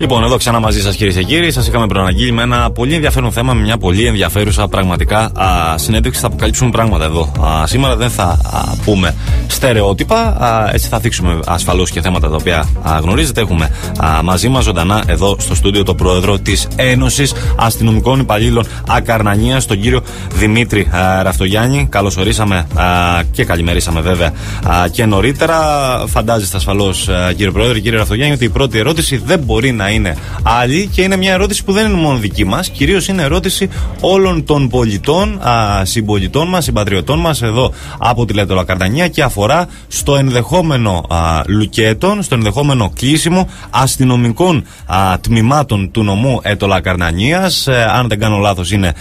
Λοιπόν, εδώ ξανά μαζί σας κυρίες και κύριοι. Σας είχαμε προαναγγείλει με ένα πολύ ενδιαφέρον θέμα, με μια πολύ ενδιαφέρουσα πραγματικά συνέντευξη. Θα αποκαλύψουμε πράγματα εδώ. Σήμερα δεν θα πούμε στερεότυπα, έτσι θα θίξουμε ασφαλώς και θέματα τα οποία γνωρίζετε. Έχουμε μαζί μας ζωντανά εδώ στο στούντιο τον πρόεδρο της Ένωσης Αστυνομικών Υπαλλήλων Ακαρνανίας, τον κύριο Δημήτρη Ραφτογιάννη. Καλώς ορίσαμε και καλημερίσαμε βέβαια και νωρίτερα. Φαντάζεστε ασφαλώς, κύριε πρόεδρε, κύριε Ραφτογιάννη, ότι η πρώτη ερώτηση δεν μπορεί να είναι άλλη και είναι μια ερώτηση που δεν είναι μόνο δική μας, κυρίως είναι ερώτηση όλων των πολιτών, συμπολιτών μας, συμπατριωτών μας εδώ από τη Λέτολα Καρδανία και αφορά στο ενδεχόμενο λουκέτων, στο ενδεχόμενο κλείσιμο αστυνομικών τμήματων του νομού Έτολα Καρδανίας. Αν δεν κάνω λάθος είναι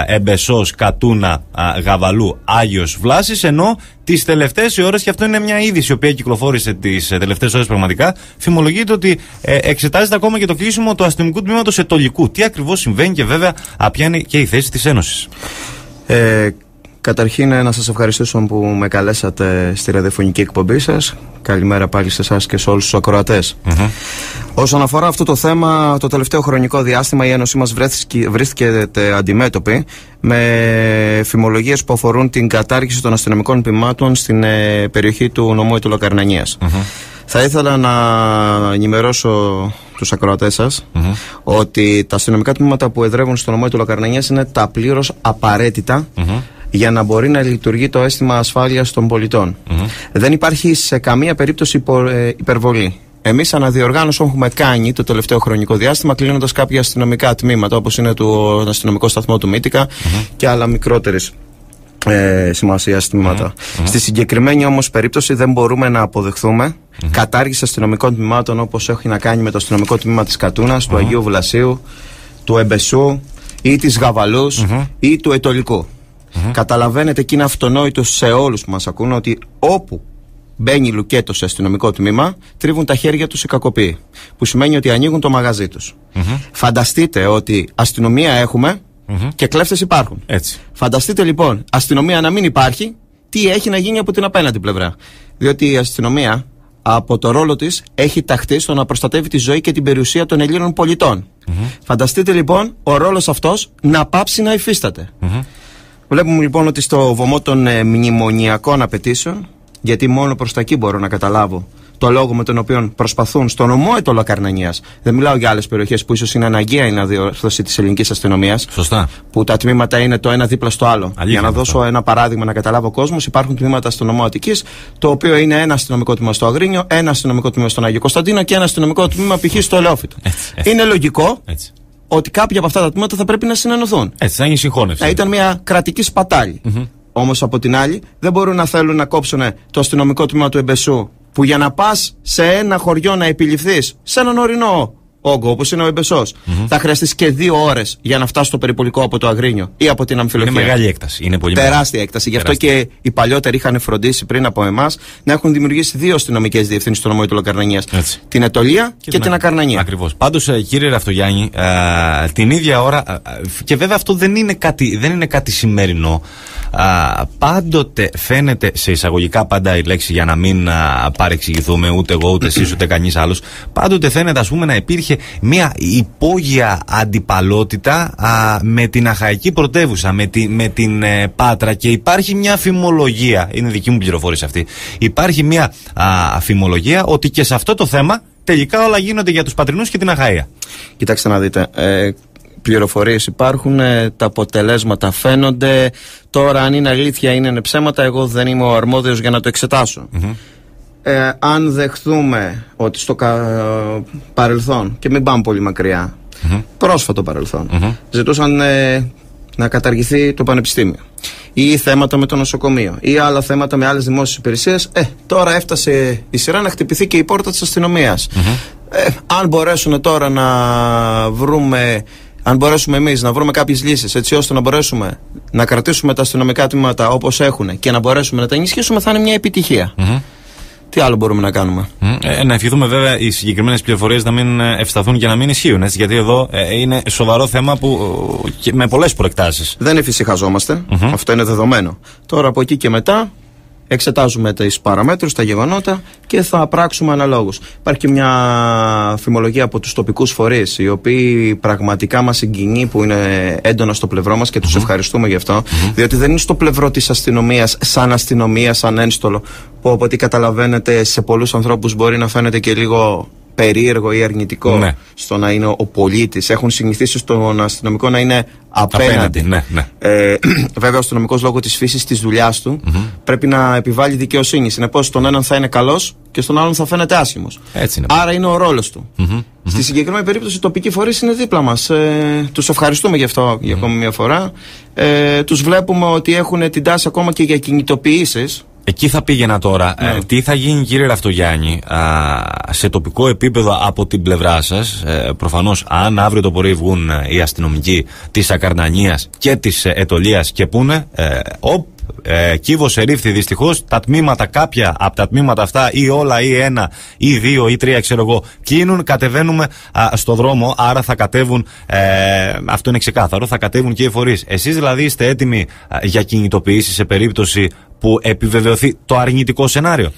Εμπεσός, Κατούνα, Γαβαλού, Άγιος Βλάσης, ενώ τις τελευταίες ώρες, και αυτό είναι μια είδηση η οποία κυκλοφόρησε τις τελευταίες ώρες πραγματικά, φημολογείται ότι εξετάζεται ακόμα και το κλείσιμο του αστυνομικού τμήματος Ετωλικού. Τι ακριβώς συμβαίνει και βέβαια ποια είναι και η θέση της Ένωσης? Καταρχήν να σας ευχαριστήσω που με καλέσατε στη ραδιοφωνική εκπομπή σας. Καλημέρα πάλι σε εσάς και σε όλους τους ακροατές. Όσον αφορά αυτό το θέμα, το τελευταίο χρονικό διάστημα η Ένωσή μας βρίσκεται αντιμέτωπη με φημολογίες που αφορούν την κατάργηση των αστυνομικών τμήματων στην περιοχή του νομού Έτολα Καρδανίας. Θα ήθελα να ενημερώσω τους ακροατές σας ότι τα αστυνομικά τμήματα που εδρεύουν στο νομό Έτολα Καρδανίας είναι τα πλήρως απαραίτητα για να μπορεί να λειτουργεί το αίσθημα ασφάλειας των πολιτών. Δεν υπάρχει σε καμία περίπτωση υπερβολή. Εμείς αναδιοργάνωση έχουμε κάνει το τελευταίο χρονικό διάστημα, κλείνοντας κάποια αστυνομικά τμήματα, όπως είναι το αστυνομικό σταθμό του Μύτικα και άλλα μικρότερες σημασίας τμήματα. Στη συγκεκριμένη όμως περίπτωση δεν μπορούμε να αποδεχθούμε κατάργηση αστυνομικών τμήματων όπως έχει να κάνει με το αστυνομικό τμήμα της Κατούνας, του Αγίου Βλασίου, του Εμπεσού ή της Γαβαλούς ή του Ετωλικού. Καταλαβαίνετε και είναι αυτονόητο σε όλους που μας ακούν ότι όπου μπαίνει λουκέτο σε αστυνομικό τμήμα, τρίβουν τα χέρια τους οι κακοποιοί. Που σημαίνει ότι ανοίγουν το μαγαζί τους. Φανταστείτε ότι αστυνομία έχουμε και κλέφτες υπάρχουν. Έτσι. Φανταστείτε λοιπόν αστυνομία να μην υπάρχει, τι έχει να γίνει από την απέναντι πλευρά. Διότι η αστυνομία από το ρόλο της έχει ταχθεί στο να προστατεύει τη ζωή και την περιουσία των Ελλήνων πολιτών. Φανταστείτε λοιπόν ο ρόλος αυτός να πάψει να υφίσταται. Βλέπουμε λοιπόν ότι στο βωμό των μνημονιακών απαιτήσεων, γιατί μόνο προς τα εκεί μπορώ να καταλάβω το λόγο με τον οποίο προσπαθούν στο νομό Έτολα Καρδανίας. Δεν μιλάω για άλλες περιοχές που ίσως είναι αναγκαία η αναδιόρθωση της ελληνικής αστυνομίας. Σωστά. Που τα τμήματα είναι το ένα δίπλα στο άλλο. Για να δώσω ένα παράδειγμα να καταλάβω ο κόσμος, υπάρχουν τμήματα στο νομό Αττικής, το οποίο είναι ένα αστυνομικό τμήμα στο Αγρίνιο, ένα αστυνομικό τμήμα στον Άγιο Κωνσταντίνο και ένα αστυνομικό τμήμα π.χ. στο Ελαιόφυτο. Είναι λογικό ότι κάποια από αυτά τα τμήματα θα πρέπει να συνενωθούν. Έτσι, θα είναι συγχώνευση. Να ήταν μια κρατική σπατάλη. Όμως από την άλλη, δεν μπορούν να θέλουν να κόψουν το αστυνομικό τμήμα του Εμπεσού, που για να πας σε ένα χωριό να επιληφθείς, σε έναν ορεινό όγκο όπως είναι ο Εμπεσός, θα χρειαστείς και 2 ώρες για να φτάσεις στο περιπολικό από το Αγρίνιο ή από την Αμφιλοχία. Είναι μεγάλη έκταση. Είναι πολύ τεράστια έκταση. Γι' αυτό και οι παλιότεροι είχαν φροντίσει πριν από εμάς να έχουν δημιουργήσει 2 αστυνομικές διευθύνσεις στο νομό Έτολα Καρδανίας. Την Ετωλία και την Ακαρνανία. Ακριβώς. Πάντως, κύριε Ραφτογιάννη, την ίδια ώρα, και βέβαια αυτό δεν είναι κάτι σημερινό. Πάντοτε φαίνεται, σε εισαγωγικά πάντα η λέξη για να μην παρεξηγηθούμε ούτε εγώ ούτε εσείς ούτε κανείς άλλος, πάντοτε φαίνεται ας πούμε να υπήρχε μια υπόγεια αντιπαλότητα με την αχαϊκή πρωτεύουσα, με την Πάτρα, και υπάρχει μια φημολογία, είναι δική μου πληροφόρηση αυτή, υπάρχει μια φημολογία ότι και σε αυτό το θέμα τελικά όλα γίνονται για τους πατρινούς και την Αχαΐα. Κοιτάξτε να δείτε, πληροφορίες υπάρχουν, τα αποτελέσματα φαίνονται. Τώρα αν είναι αλήθεια ή είναι ψέματα, εγώ δεν είμαι ο αρμόδιος για να το εξετάσω. Αν δεχθούμε ότι στο παρελθόν, και μην πάμε πολύ μακριά, πρόσφατο παρελθόν, ζητούσαν να καταργηθεί το πανεπιστήμιο ή θέματα με το νοσοκομείο ή άλλα θέματα με άλλες δημόσιες υπηρεσίες, τώρα έφτασε η σειρά να χτυπηθεί και η πόρτα της αστυνομίας. Αν μπορέσουν τώρα να βρούμε, αν μπορέσουμε εμείς να βρούμε κάποιες λύσεις έτσι ώστε να μπορέσουμε να κρατήσουμε τα αστυνομικά τμήματα όπως έχουν και να μπορέσουμε να τα ενισχύσουμε, θα είναι μια επιτυχία. Τι άλλο μπορούμε να κάνουμε? Να ευχηθούμε βέβαια οι συγκεκριμένες πληροφορίες να μην ευσταθούν και να μην ισχύουν, έτσι, γιατί εδώ είναι σοβαρό θέμα που, με πολλές προεκτάσεις. Δεν εφησυχαζόμαστε, αυτό είναι δεδομένο. Τώρα από εκεί και μετά εξετάζουμε τις παραμέτρους, τα γεγονότα και θα πράξουμε αναλόγως. Υπάρχει και μια φημολογία από τους τοπικούς φορείς, οι οποίοι πραγματικά μας συγκινεί που είναι έντονα στο πλευρό μας και τους ευχαριστούμε γι' αυτό, διότι δεν είναι στο πλευρό της αστυνομίας, σαν αστυνομία, σαν ένστολο, που από ό,τι καταλαβαίνετε σε πολλούς ανθρώπους μπορεί να φαίνεται και λίγο περίεργο ή αρνητικό στο να είναι ο πολίτης. Έχουν συνηθίσει στον αστυνομικό να είναι απέναντι. Βέβαια, ο αστυνομικός λόγω της φύσης της δουλειάς του πρέπει να επιβάλλει δικαιοσύνη. Συνεπώς, στον έναν θα είναι καλός και στον άλλον θα φαίνεται άσχημος. Άρα είναι ο ρόλος του. Στη συγκεκριμένη περίπτωση, οι τοπικοί φορείς είναι δίπλα μας. Τους ευχαριστούμε γι' αυτό για ακόμη μια φορά. Τους βλέπουμε ότι έχουν την τάση ακόμα και για κινητοποιήσεις. Εκεί θα πήγαινα τώρα. Τι θα γίνει, κύριε Ραφτογιάννη, σε τοπικό επίπεδο από την πλευρά σας? Προφανώς, αν αύριο το πρωί βγουν οι αστυνομικοί της Ακαρνανίας και της Αιτωλίας και πούνε κύβος ερήφθη, δυστυχώς τα τμήματα, κάποια από τα τμήματα αυτά ή όλα ή ένα ή δύο ή τρία ξέρω εγώ κλείνουν, κατεβαίνουμε στο δρόμο, άρα θα κατέβουν, αυτό είναι ξεκάθαρο, θα κατέβουν και οι φορείς. Εσείς δηλαδή είστε έτοιμοι για κινητοποιήσεις σε περίπτωση που επιβεβαιωθεί το αρνητικό σενάριο?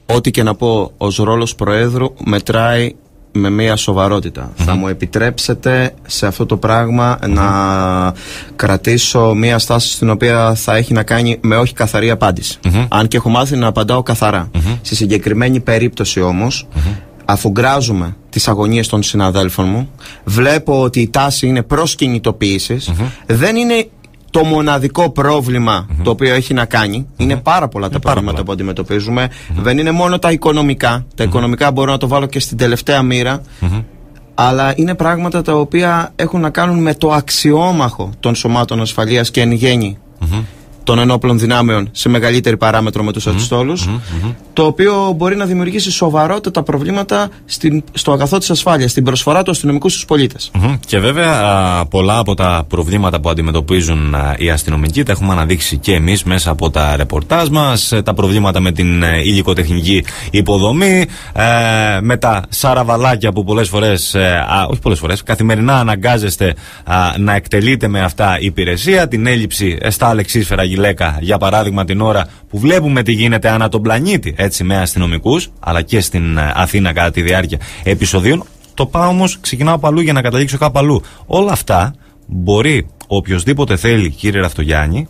Ό,τι και να πω ως ρόλος Προέδρου μετράει με μια σοβαρότητα. Θα μου επιτρέψετε σε αυτό το πράγμα να κρατήσω μια στάση στην οποία θα έχει να κάνει με όχι καθαρή απάντηση. Αν και έχω μάθει να απαντάω καθαρά. Στη συγκεκριμένη περίπτωση όμως, αφού γκράζουμε τις αγωνίες των συναδέλφων μου, βλέπω ότι η τάση είναι προς κινητοποιήσεις. Δεν είναι το μοναδικό πρόβλημα το οποίο έχει να κάνει. Είναι πάρα πολλά τα προβλήματα που αντιμετωπίζουμε. Δεν είναι μόνο τα οικονομικά. Τα οικονομικά μπορώ να το βάλω και στην τελευταία μοίρα. Αλλά είναι πράγματα τα οποία έχουν να κάνουν με το αξιόμαχο των σωμάτων ασφαλείας και εν γέννη των ενόπλων δυνάμεων σε μεγαλύτερη παράμετρο με τους αντιστόλους, το οποίο μπορεί να δημιουργήσει σοβαρότατα προβλήματα στο αγαθό της ασφάλειας, στην προσφορά του αστυνομικού στους πολίτες. Και βέβαια πολλά από τα προβλήματα που αντιμετωπίζουν οι αστυνομικοί τα έχουμε αναδείξει και εμείς μέσα από τα ρεπορτάζ μας, τα προβλήματα με την υλικοτεχνική υποδομή, με τα σαραβαλάκια που πολλές φορές, όχι πολλές φορές, καθημερινά αναγκάζεστε να εκτελείτε με αυτά υπηρεσία, την έλλειψη στα Αλεξίσφαιρα Γυλαίκα, για παράδειγμα, την ώρα που βλέπουμε τι γίνεται ανά τον πλανήτη, έτσι, με αστυνομικούς, αλλά και στην Αθήνα κατά τη διάρκεια επεισοδίων. Το πάω όμως, ξεκινάω από αλλού για να καταλήξω κάπου αλλού. Όλα αυτά μπορεί οποιοσδήποτε θέλει, κύριε Ραφτογιάννη,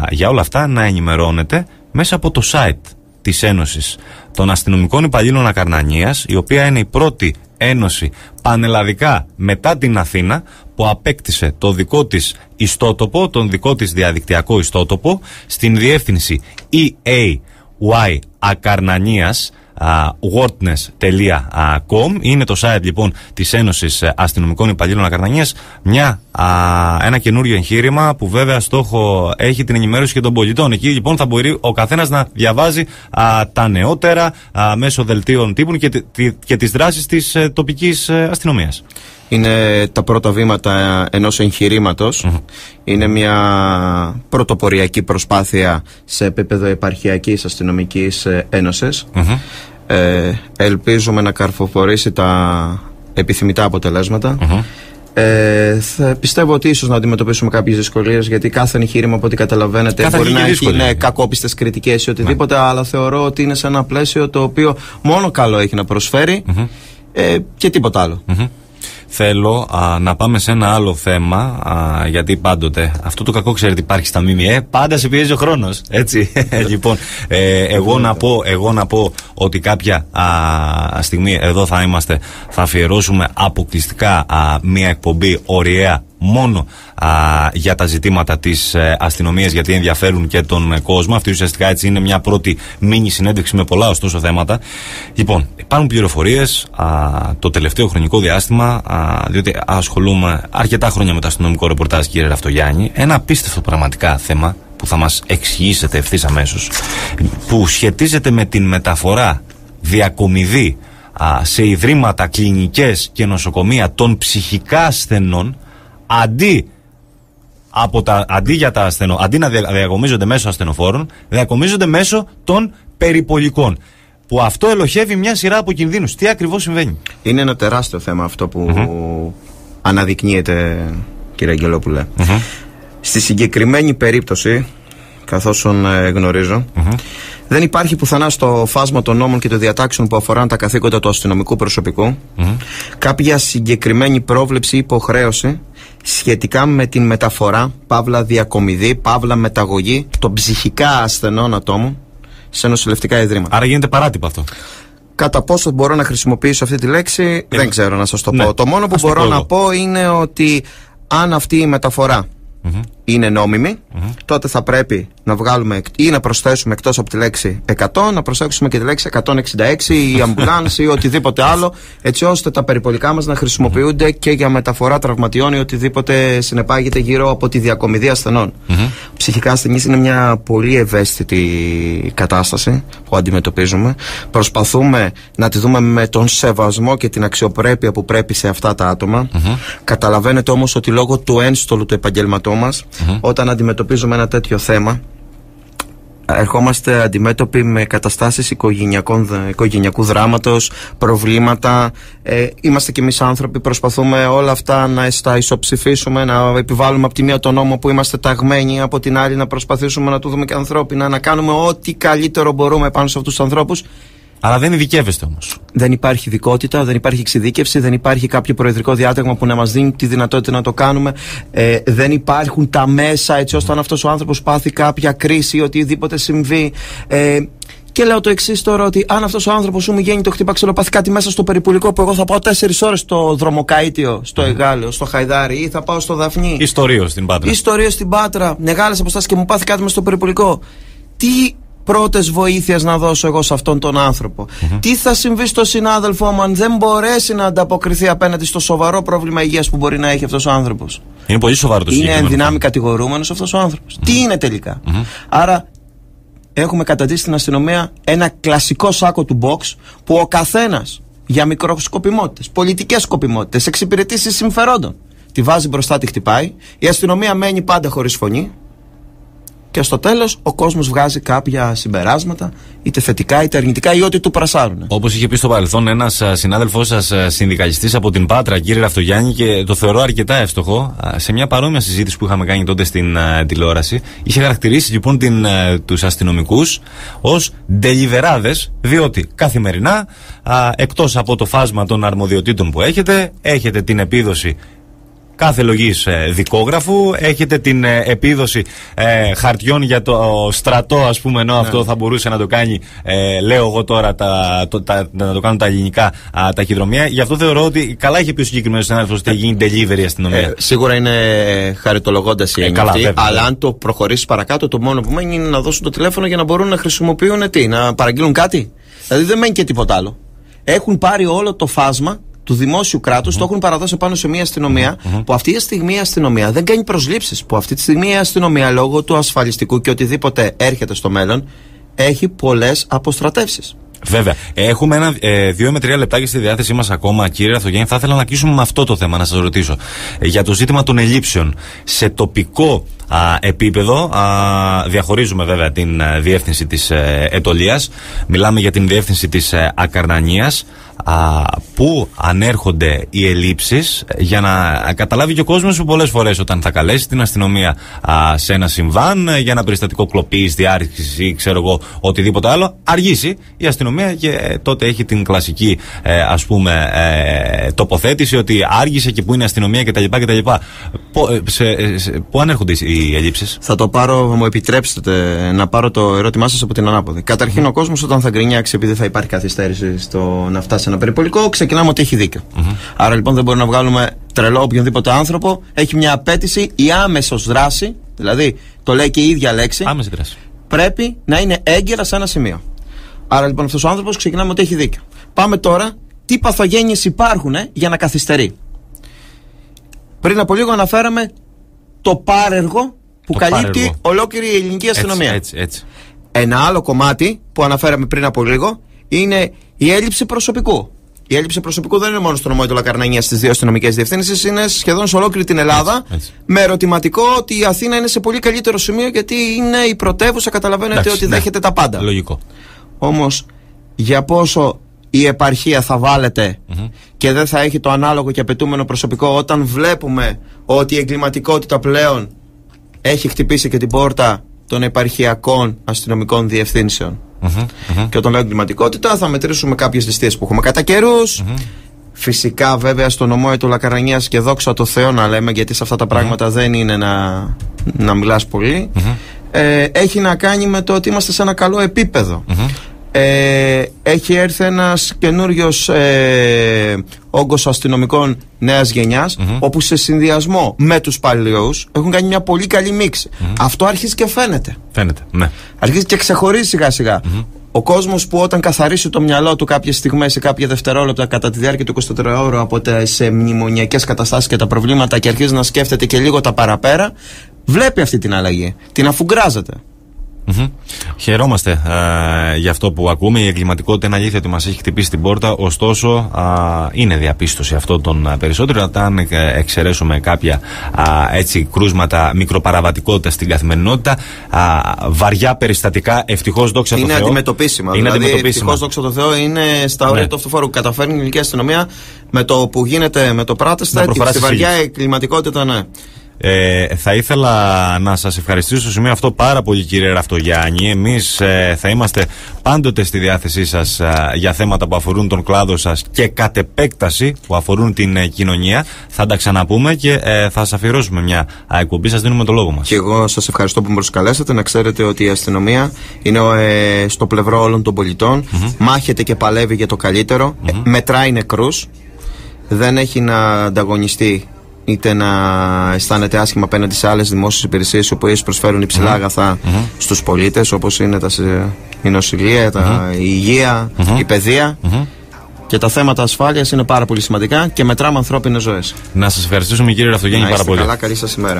για όλα αυτά να ενημερώνεται μέσα από το site της Ένωσης των Αστυνομικών Υπαλλήλων Ακαρνανίας, η οποία είναι η πρώτη ένωση πανελλαδικά μετά την Αθήνα που απέκτησε το δικό της ιστότοπο, τον δικό της διαδικτυακό ιστότοπο, στην διεύθυνση eayakarnanias.wordness.com. Είναι το site λοιπόν της Ένωσης Αστυνομικών Υπαλλήλων Ακαρνανίας. Ένα καινούριο εγχείρημα που βέβαια στόχο έχει την ενημέρωση και των πολιτών. Εκεί λοιπόν θα μπορεί ο καθένας να διαβάζει τα νεότερα μέσω δελτίων τύπων και τις δράσεις της τοπικής αστυνομίας. Είναι τα πρώτα βήματα ενός εγχειρήματος. Είναι μια πρωτοποριακή προσπάθεια σε επίπεδο επαρχιακής αστυνομικής ένωσης. Ελπίζουμε να καρποφορήσει τα επιθυμητά αποτελέσματα. Πιστεύω ότι ίσως να αντιμετωπίσουμε κάποιες δυσκολίες, γιατί κάθε εγχείρημα, από ό,τι καταλαβαίνετε, μπορεί να έχει κακόπιστες κριτικές ή οτιδήποτε, αλλά θεωρώ ότι είναι σε ένα πλαίσιο το οποίο μόνο καλό έχει να προσφέρει και τίποτα άλλο. Θέλω να πάμε σε ένα άλλο θέμα, γιατί πάντοτε αυτό το κακό, ξέρετε, υπάρχει στα ΜΜΕ, πάντα σε πιέζει ο χρόνος, έτσι. Λοιπόν, εγώ να πω ότι κάποια στιγμή εδώ θα αφιερώσουμε αποκλειστικά μια εκπομπή ωριαία μόνο για τα ζητήματα της αστυνομίας, γιατί ενδιαφέρουν και τον κόσμο. Αυτή ουσιαστικά έτσι είναι μια πρώτη μίνι συνέντευξη με πολλά ωστόσο θέματα. Λοιπόν, υπάρχουν πληροφορίες το τελευταίο χρονικό διάστημα, διότι ασχολούμαι αρκετά χρόνια με το αστυνομικό ρεπορτάζ, κύριε Ραφτογιάννη. Ένα απίστευτο πραγματικά θέμα που θα μας εξηγήσετε ευθύς αμέσως, που σχετίζεται με την μεταφορά διακομιδή σε ιδρύματα, κλινικές και νοσοκομεία των ψυχικά ασθενών, αντί να διακομίζονται μέσω ασθενοφόρων, διακομίζονται μέσω των περιπολικών. Που αυτό ελοχεύει μια σειρά από κινδύνους. Τι ακριβώς συμβαίνει? Είναι ένα τεράστιο θέμα αυτό που αναδεικνύεται, κύριε Αγγελόπουλε. Στη συγκεκριμένη περίπτωση καθώς γνωρίζω. Δεν υπάρχει πουθενά στο φάσμα των νόμων και των διατάξεων που αφορούν τα καθήκοντα του αστυνομικού προσωπικού κάποια συγκεκριμένη πρόβλεψη ή υποχρέωση σχετικά με την μεταφορά, παύλα διακομιδή, παύλα μεταγωγή των ψυχικά ασθενών ατόμων σε νοσηλευτικά ιδρύματα. Άρα γίνεται παράτυπα αυτό. Κατά πόσο μπορώ να χρησιμοποιήσω αυτή τη λέξη, δεν ξέρω να σας το πω. Το μόνο που μπορώ να πω είναι ότι αν αυτή η μεταφορά είναι νόμιμη, τότε θα πρέπει να βγάλουμε ή να προσθέσουμε εκτός από τη λέξη 100, να προσθέσουμε και τη λέξη 166 ή αμπουλάνση ή οτιδήποτε άλλο, έτσι ώστε τα περιπολικά μας να χρησιμοποιούνται και για μεταφορά τραυματιών ή οτιδήποτε συνεπάγεται γύρω από τη διακομιδή ασθενών. Ψυχικά ασθενείς είναι μια πολύ ευαίσθητη κατάσταση που αντιμετωπίζουμε. Προσπαθούμε να τη δούμε με τον σεβασμό και την αξιοπρέπεια που πρέπει σε αυτά τα άτομα. Καταλαβαίνετε όμως ότι λόγω του ένστολου του επαγγελματό μας, όταν αντιμετωπίζουμε ένα τέτοιο θέμα, ερχόμαστε αντιμέτωποι με καταστάσεις οικογενειακού δράματος, προβλήματα. Είμαστε κι εμείς άνθρωποι, προσπαθούμε όλα αυτά να τα ισοψηφίσουμε, να επιβάλλουμε από τη μία τον νόμο που είμαστε ταγμένοι, από την άλλη να προσπαθήσουμε να το δούμε και ανθρώπινα, να κάνουμε ό,τι καλύτερο μπορούμε πάνω σε αυτούς τους ανθρώπους. Αλλά δεν ειδικεύεστε όμως. Δεν υπάρχει ειδικότητα, δεν υπάρχει εξειδίκευση, δεν υπάρχει κάποιο προεδρικό διάταγμα που να μας δίνει τη δυνατότητα να το κάνουμε. Δεν υπάρχουν τα μέσα έτσι ώστε αν αυτός ο άνθρωπος πάθει κάποια κρίση ή οτιδήποτε συμβεί. Και λέω το εξής τώρα, ότι αν αυτός ο άνθρωπος μου γίνει το χτύπα ξελοπάθει κάτι μέσα στο περιπολικό, που εγώ θα πάω 4 ώρες στο Δρομοκαΐτιο, στο Εγάλεο, στο Χαϊδάρι, ή θα πάω στο Δαφνί. Ιστορίο στην Πάτρα. Ιστορίο στην Πάτρα, μεγάλες αποστάσεις, και μου πάθει κάτι μέσα στο περιπολικό. Τι πρώτες βοήθειες να δώσω εγώ σε αυτόν τον άνθρωπο? Τι θα συμβεί στο συνάδελφό μου αν δεν μπορέσει να ανταποκριθεί απέναντι στο σοβαρό πρόβλημα υγείας που μπορεί να έχει αυτός ο άνθρωπος? Είναι πολύ σοβαρό το συγκεκριμένο. Είναι εν δυνάμει κατηγορούμενος αυτός ο άνθρωπος. Τι είναι τελικά? Άρα έχουμε καταντήσει στην αστυνομία ένα κλασικό σάκο του box που ο καθένας για μικροσκοπιμότητες, πολιτικές σκοπιμότητες, εξυπηρετήσεις συμφερόντων τη βάζει μπροστά, τη χτυπάει. Η αστυνομία μένει πάντα χωρίς φωνή. Και στο τέλος ο κόσμος βγάζει κάποια συμπεράσματα, είτε θετικά είτε αρνητικά, ή ό,τι του πρασάρουν. Όπως είχε πει στο παρελθόν ένας συνάδελφός σας, συνδικαλιστής από την Πάτρα, κύριε Ραφτογιάννη, και το θεωρώ αρκετά εύστοχο, σε μια παρόμοια συζήτηση που είχαμε κάνει τότε στην τηλεόραση, είχε χαρακτηρίσει λοιπόν τους αστυνομικούς ως ντελιβεράδες, διότι καθημερινά, εκτός από το φάσμα των αρμοδιοτήτων που έχετε την επίδοση κάθε λογής δικόγραφου, έχετε την επίδοση χαρτιών για το στρατό, ας πούμε, ενώ αυτό θα μπορούσε να το κάνει, λέω εγώ τώρα, να το κάνουν τα ελληνικά ταχυδρομεία. Γι' αυτό θεωρώ ότι καλά είχε πει ο συγκεκριμένος συνάδελφος ότι γίνει delivery αστυνομία. Σίγουρα είναι χαριτολογώντας η έννοια αυτή, αλλά αν το προχωρήσει παρακάτω, το μόνο που μένει είναι να δώσουν το τηλέφωνο για να μπορούν να χρησιμοποιούν να παραγγείλουν κάτι. Δηλαδή δεν μένει και τίποτα άλλο. Έχουν πάρει όλο το φάσμα του δημόσιου κράτους, το έχουν παραδώσει πάνω σε μια αστυνομία, που αυτή τη στιγμή η αστυνομία δεν κάνει προσλήψεις. Που αυτή τη στιγμή η αστυνομία, λόγω του ασφαλιστικού και οτιδήποτε έρχεται στο μέλλον, έχει πολλές αποστρατεύσεις. Βέβαια. Έχουμε 2 με 3 λεπτάκια στη διάθεσή μας ακόμα, κύριε Ραφτογιάννη. Θα ήθελα να κλείσουμε με αυτό το θέμα, να σας ρωτήσω. Για το ζήτημα των ελλείψεων. Σε τοπικό επίπεδο, διαχωρίζουμε βέβαια την διεύθυνση της Ετωλείας. Μιλάμε για την διεύθυνση της Ακαρνανίας. Πού ανέρχονται οι ελλείψεις, για να καταλάβει και ο κόσμος που πολλές φορές όταν θα καλέσει την αστυνομία σε ένα συμβάν, για ένα περιστατικό κλοπής, διάρρηξης ή ξέρω εγώ οτιδήποτε άλλο, αργήσει η αστυνομία και τότε έχει την κλασική τοποθέτηση ότι άργησε και πού είναι η αστυνομία κτλ. Πού ανέρχονται οι ελλείψεις? Θα το πάρω, μου επιτρέψετε να πάρω το ερώτημά σας από την ανάποδη. Καταρχήν, ο κόσμος όταν θα γκρινιάξει επειδή θα υπάρχει καθυστέρηση στο να φτάσει ένα περιπολικό, ξεκινάμε ότι έχει δίκιο. Άρα λοιπόν δεν μπορούμε να βγάλουμε τρελό οποιονδήποτε άνθρωπο. Έχει μια απέτηση, η άμεσος δράση, δηλαδή το λέει και η ίδια λέξη, άμεση δράση, πρέπει να είναι έγκαιρα σε ένα σημείο. Άρα λοιπόν αυτός ο άνθρωπος ξεκινάμε ότι έχει δίκιο. Πάμε τώρα, τι παθογένειες υπάρχουν για να καθυστερεί. Πριν από λίγο αναφέραμε το πάρεργο που καλύπτει ολόκληρη η ελληνική αστυνομία. Έτσι. Ένα άλλο κομμάτι που αναφέραμε πριν από λίγο είναι η έλλειψη προσωπικού. Η έλλειψη προσωπικού δεν είναι μόνο στο νομό του Λακαρνανίας στις 2 αστυνομικές διευθύνσεις, είναι σχεδόν σε ολόκληρη την Ελλάδα. Έτσι. Με ερωτηματικό ότι η Αθήνα είναι σε πολύ καλύτερο σημείο, γιατί είναι η πρωτεύουσα, καταλαβαίνετε ότι δέχεται τα πάντα. Λογικό. Όμως, για πόσο η επαρχία θα βάλετε και δεν θα έχει το ανάλογο και απαιτούμενο προσωπικό, όταν βλέπουμε ότι η εγκληματικότητα πλέον έχει χτυπήσει και την πόρτα των επαρχιακών αστυνομικών διευθύνσεων. Και όταν λέω εγκληματικότητα, θα μετρήσουμε κάποιες ληστείες που έχουμε κατά καιρούς. Φυσικά, βέβαια, στο νομό του Λακαρανίας, και δόξα τω Θεώ να λέμε, γιατί σε αυτά τα πράγματα δεν είναι να μιλάς πολύ. Έχει να κάνει με το ότι είμαστε σε ένα καλό επίπεδο. Έχει έρθει ένας καινούριος όγκος αστυνομικών νέας γενιάς, όπου σε συνδυασμό με τους παλαιούς έχουν κάνει μια πολύ καλή μίξη. Αυτό αρχίζει και φαίνεται. Ναι. Αρχίζει και ξεχωρίζει σιγά σιγά. Ο κόσμος που όταν καθαρίσει το μυαλό του κάποιες στιγμές ή κάποια δευτερόλεπτα κατά τη διάρκεια του 24ωρου από τις μνημονιακές καταστάσεις και τα προβλήματα, και αρχίζει να σκέφτεται και λίγο τα παραπέρα, βλέπει αυτή την αλλαγή. Την αφουγκράζεται. Χαιρόμαστε για αυτό που ακούμε. Η εγκληματικότητα είναι αλήθεια ότι μας έχει χτυπήσει την πόρτα. Ωστόσο, είναι διαπίστωση αυτό των περισσότερων. Αν εξαιρέσουμε κάποια έτσι κρούσματα μικροπαραβατικότητα στην καθημερινότητα, βαριά περιστατικά, ευτυχώς, δόξα τω Θεώ, είναι αντιμετωπίσιμα. Ευτυχώς, δόξα τω Θεώ, είναι στα όρια του αυτοφόρου. Καταφέρνει η ελληνική αστυνομία με το που γίνεται, με το πράτεστα, στη βαριά εγκληματικότητα, ναι. Θα ήθελα να σας ευχαριστήσω στο σημείο αυτό πάρα πολύ, κύριε Ραφτογιάννη. Εμείς θα είμαστε πάντοτε στη διάθεσή σας για θέματα που αφορούν τον κλάδο σας και κατ' επέκταση που αφορούν την κοινωνία. Θα τα ξαναπούμε και θα σας αφιερώσουμε μια εκπομπή. Σας δίνουμε το λόγο μας. Και εγώ σας ευχαριστώ που με προσκαλέσατε. Να ξέρετε ότι η αστυνομία είναι στο πλευρό όλων των πολιτών. Μάχεται και παλεύει για το καλύτερο. Μετράει νεκρούς. Δεν έχει να ανταγωνιστεί είτε να αισθάνεται άσχημα απέναντι σε άλλες δημόσιες υπηρεσίες οι οποίες προσφέρουν υψηλά αγαθά στους πολίτες, όπως είναι η νοσηλεία, η υγεία, η παιδεία. Και τα θέματα ασφάλειας είναι πάρα πολύ σημαντικά και μετράμε ανθρώπινες ζωές. Να σας ευχαριστήσουμε, κύριε Ραφτογιάννη, πάρα πολύ. Καλά, καλή σας ημέρα.